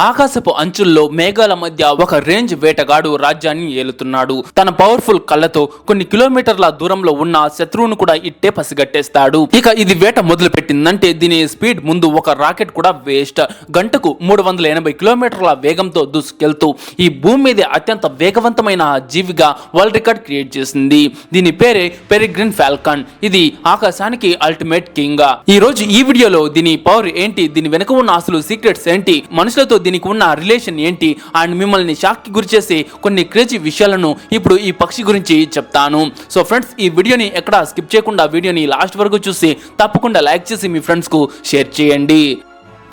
ఆకాశపు అంచుల్లో మేఘాల మధ్య ఒక రేంజ్ వేటగాడు రాజ్యాన్ని ఏలుతున్నాడు. తన పవర్ఫుల్ కళ్ళతో కొన్ని కిలోమీటర్ల దూరంలో ఉన్న శత్రువును కూడా ఇట్టే పసిగట్టేస్తాడు. ఇక ఇది వేట మొదలు పెట్టిందంటే దీని స్పీడ్ ముందు ఒక రాకెట్ కూడా వేస్ట్. గంటకు 380 కిలోమీటర్ల వేగంతో దూసుకెళ్తూ ఈ భూమి మీద అత్యంత వేగవంతమైన జీవిగా వరల్డ్ రికార్డ్ క్రియేట్ చేసింది. దీని పేరే పెరిగ్రిన్ ఫాల్కన్. ఇది ఆకాశానికి అల్టిమేట్ కింగ్. ఈ రోజు ఈ వీడియోలో దీని పవర్ ఏంటి, దీని వెనుక ఉన్న అసలు సీక్రెట్స్ ఏంటి, మనుషులతో దీనికి ఉన్న రిలేషన్ ఏంటి అండ్ మిమ్మల్ని షాక్ కి గురి చేసే కొన్ని క్రేజీ విషయాలను ఇప్పుడు ఈ పక్షి గురించి చెప్తాను. సో ఫ్రెండ్స్, ఈ వీడియోని ఎక్కడ స్కిప్ చేయకుండా వీడియోని లాస్ట్ వరకు చూసి తప్పకుండా లైక్ చేసి మీ ఫ్రెండ్స్ కు షేర్ చేయండి.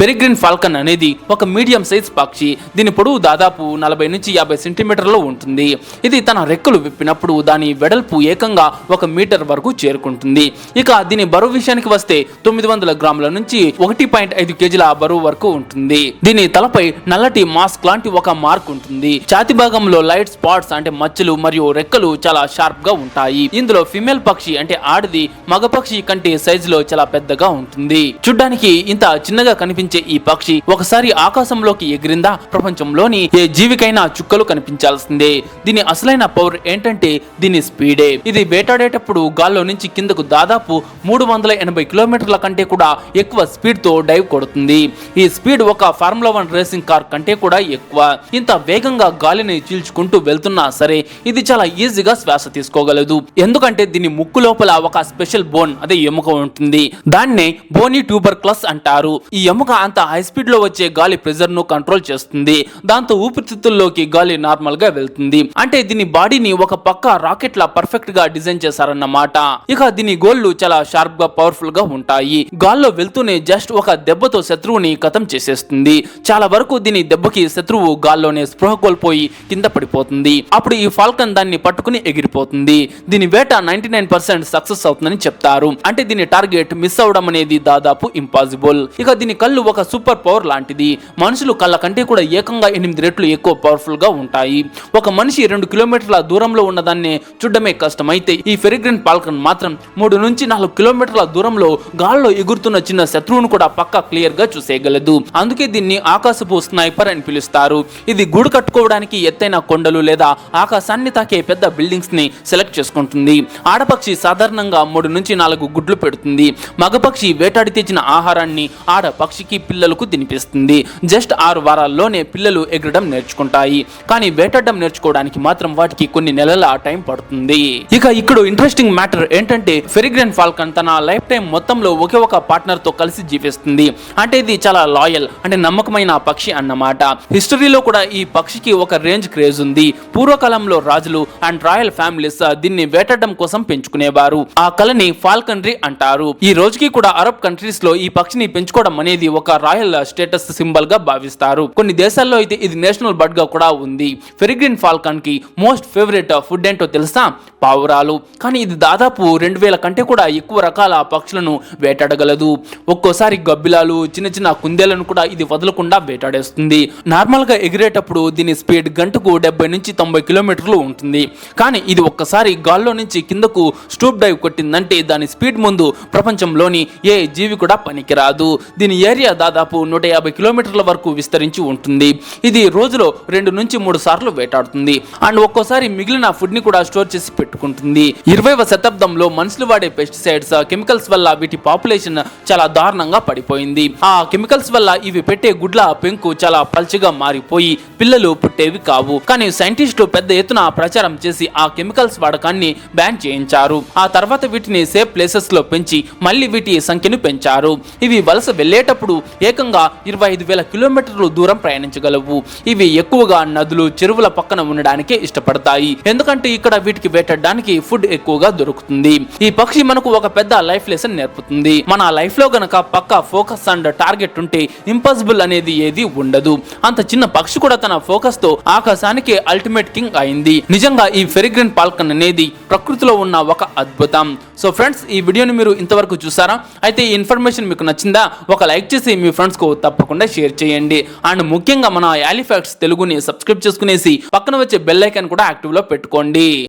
పెరిగ్రిన్ ఫాల్కన్ అనేది ఒక మీడియం సైజ్ పక్షి. దీని పొడవు దాదాపు 40 నుంచి 50 సెంటీమీటర్లు ఉంటుంది. ఇది తన రెక్కలు విప్పినప్పుడు దాని వెడల్పు ఏకంగా 1 మీటర్ వరకు చేరుకుంటుంది. ఇక దీని బరువు విషయానికి వస్తే 900 గ్రాముల నుంచి 1.5 కేజీల బరువు వరకు ఉంటుంది. దీని తలపై నల్లటి మాస్క్ లాంటి ఒక మార్క్ ఉంటుంది. ఛాతి భాగంలో లైట్ స్పాట్స్ అంటే మచ్చలు మరియు రెక్కలు చాలా షార్ప్ గా ఉంటాయి. ఇందులో ఫిమేల్ పక్షి అంటే ఆడది మగ పక్షి కంటే సైజులో చాలా పెద్దగా ఉంటుంది. చూడ్డానికి ఇంత చిన్నగా కనిపించే ఈ పక్షి ఒకసారి ఆకాశంలోకి ఎగిరిందా ప్రపంచంలోని ఏ జీవికైనా చుక్కలు కనిపించాల్సిందే. దీని అసలైన పవర్ ఏంటంటే దీని స్పీడే. ఇది వేటాడేటప్పుడు గాల్లో నుంచి కిందకు దాదాపు 380 కిలోమీటర్ల కంటే కూడా ఎక్కువ స్పీడ్ తో డైవ్ కొడుతుంది. ఈ స్పీడ్ ఒక ఫార్ములా 1 రేసింగ్ కార్ కంటే కూడా ఎక్కువ. ఇంత వేగంగా గాలిని చీల్చుకుంటూ వెళ్తున్నా సరే ఇది చాలా ఈజీగా శ్వాస తీసుకోగలదు. ఎందుకంటే దీని ముక్కు లోపల ఒక స్పెషల్ బోన్ అదే ఎముక ఉంటుంది. దాన్నే బోనీ ట్యూబర్క్లస్ అంటారు. ఈ ఎముక అంత హై స్పీడ్ లో వచ్చే గాలి ప్రెజర్ ను కంట్రోల్ చేస్తుంది. దాంతో ఊపిరితిత్తుల్లోకి గాలి నార్మల్ గా వెళ్తుంది. అంటే దీని బాడీని ఒక పక్క రాకెట్ లా పర్ఫెక్ట్ గా డిజైన్ చేశారన్నమాట. ఇక దీని గోళ్లు చాలా షార్ప్ గా పవర్ఫుల్ గా ఉంటాయి. గాల్లో వెళ్తూనే జస్ట్ ఒక దెబ్బతో శత్రువుని ఖతం చేసేస్తుంది. చాలా వరకు దీని దెబ్బకి శత్రువు గాల్లోనే స్పృహ కోల్పోయి కింద పడిపోతుంది. అప్పుడు ఈ ఫాల్కన్ దాన్ని పట్టుకుని ఎగిరిపోతుంది. దీని వేట 99% సక్సెస్ అవుతుందని చెప్తారు. అంటే దీని టార్గెట్ మిస్ అవడం అనేది దాదాపు ఇంపాసిబుల్. ఇక దీని కళ్ళు ఒక సూపర్ పవర్ లాంటిది. మనుషులు కళ్ళ కంటే కూడా ఏకంగా 8 రెట్లు ఎక్కువ పవర్ఫుల్ గా ఉంటాయి. ఒక మనిషి 2 కిలోమీటర్ల దూరంలో ఉన్నదాన్ని చూడడమే కష్టం. అయితే ఈ పెరిగ్రిన్ ఫాల్కన్ మాత్రం 3 నుంచి 4 కిలోమీటర్ల దూరంలో గాల్లో ఎగురుతున్న చిన్న శత్రువును కూడా పక్కా క్లియర్ గా చూసేయగలదు. అందుకే దీన్ని ఆకాశపు స్నైపర్ అని పిలుస్తారు. ఇది గూడు కట్టుకోవడానికి ఎత్తైన కొండలు లేదా ఆకాశాన్ని తాకే పెద్ద బిల్డింగ్స్ ని సెలెక్ట్ చేసుకుంటుంది. ఆడపక్షి సాధారణంగా 3 నుంచి 4 గుడ్లు పెడుతుంది. మగపక్షి వేటాడి తెచ్చిన ఆహారాన్ని ఆడ పక్షికి పిల్లలకు తినిపిస్తుంది. జస్ట్ 6 వారాల్లోనే పిల్లలు ఎగరడం నేర్చుకుంటాయి. కానీ వేటాడడం నేర్చుకోవడానికి మాత్రం వాటికి కొన్ని నెలల టైం పడుతుంది. ఇక ఇక్కడ ఇంట్రెస్టింగ్ మ్యాటర్ ఏంటంటే పెరిగ్రిన్ ఫాల్కన్ తన లైఫ్ టైం మొత్తంలో ఒకే ఒక పార్ట్నర్ తో కలిసి జీవిస్తుంది. అంటే ఇది చాలా లాయల్ అంటే నమ్మకమైన పక్షి అన్నమాట. హిస్టరీలో కూడా ఈ పక్షికి ఒక రేంజ్ క్రేజ్ ఉంది. పూర్వకాలంలో రాజులు అండ్ రాయల్ ఫ్యామిలీస్ దీన్ని వేటాడడం కోసం పెంచుకునేవారు. ఆ కళని ఫాల్కనరీ అంటారు. ఈ రోజుకి కూడా అరబ్ కంట్రీస్ లో ఈ పక్షిని పెంచుకోవడం అనేది ఒక రాయల్ స్టేటస్ సింబల్ గా భావిస్తారు. కొన్ని దేశాల్లో అయితే ఇది నేషనల్ బర్డ్ గా కూడా ఉంది. పెరిగ్రిన్ ఫాల్కన్ కి మోస్ట్ ఫేవరెట్ ఫుడ్ ఏంటో తెలుసా? పావురాలు. కానీ ఇది దాదాపు 2000 కంటే కూడా ఎక్కువ రకాల పక్షులను వేటాడగలదు. ఒక్కోసారి గబ్బిలాలు, చిన్న చిన్న కుందేలను కూడా ఇది వదలకుండా వేటాడేస్తుంది. నార్మల్ గా ఎగిరేటప్పుడు దీని స్పీడ్ గంటకు 70 నుంచి 90 కిలోమీటర్లు ఉంటుంది. కానీ ఇది ఒక్కసారి గాల్లో నుంచి కిందకు స్టూప్ డైవ్ కొట్టిందంటే దాని స్పీడ్ ముందు ప్రపంచంలోని ఏ జీవి కూడా పనికిరాదు. దీని ఏరియా దాదాపు 150 కిలోమీటర్ల వరకు విస్తరించి ఉంటుంది. ఇది రోజులో 2 నుంచి 3 సార్లు వేటాడుతుంది. అండ్ ఒక్కోసారి మిగిలిన ఫుడ్ ని కూడా స్టోర్ చేసి పెట్టుకుంటుంది. 20వ శతాబ్దంలో మనుషులు వాడే పెస్టిసైడ్స్, కెమికల్స్ వల్ల వీటి పాపులేషన్ చాలా దారుణంగా పడిపోయింది. ఆ కెమికల్స్ వల్ల ఇవి పెట్టే గుడ్ల పెంకు చాలా పల్చగా మారిపోయి పిల్లలు పుట్టేవి కావు. కానీ సైంటిస్టులు పెద్ద ఎత్తున ప్రచారం చేసి ఆ కెమికల్స్ వాడకాన్ని బ్యాన్ చేయించారు. ఆ తర్వాత వీటిని సేఫ్ ప్లేసెస్ లో పెంచి మళ్ళీ వీటి సంఖ్యను పెంచారు. ఇవి వలస వెళ్లేటప్పుడు ఏకంగా 25,000 కిలోమీటర్లు దూరం ప్రయాణించగలవు. ఇవి ఎక్కువగా నదులు, చెరువుల పక్కన ఉండడానికే ఇష్టపడతాయి. ఎందుకంటే ఇక్కడ వీటికి వేటాడడానికి ఫుడ్ ఎక్కువగా దొరుకుతుంది. ఈ పక్షి మనకు ఒక పెద్ద లైఫ్ లెసన్ నేర్పుతుంది. మన లైఫ్ లో గనక పక్కా ఫోకస్ అండ్ టార్గెట్ ఉంటే ఇంపాసిబుల్ అనేది ఏది ఉండదు. అంత చిన్న పక్షి కూడా తన ఫోకస్ తో ఆకాశానికి అల్టిమేట్ కింగ్ అయింది. నిజంగా ఈ పెరిగ్రిన్ ఫాల్కన్ అనేది ప్రకృతిలో ఉన్న ఒక అద్భుతం. సో ఫ్రెండ్స్, ఈ వీడియోని మీరు ఇంతవరకు చూసారా? అయితే ఈ ఇన్ఫర్మేషన్ మీకు నచ్చిందా? ఒక లైక్ చేసి మీ ఫ్రెండ్స్ కు తప్పకుండా షేర్ చేయండి. అండ్ ముఖ్యంగా మన యాలిఫాక్ట్స్ తెలుగుని సబ్స్క్రైబ్ చేసుకునేసి పక్కన వచ్చే బెల్ ఐకాన్ కూడా యాక్టివ్ లో పెట్టుకోండి.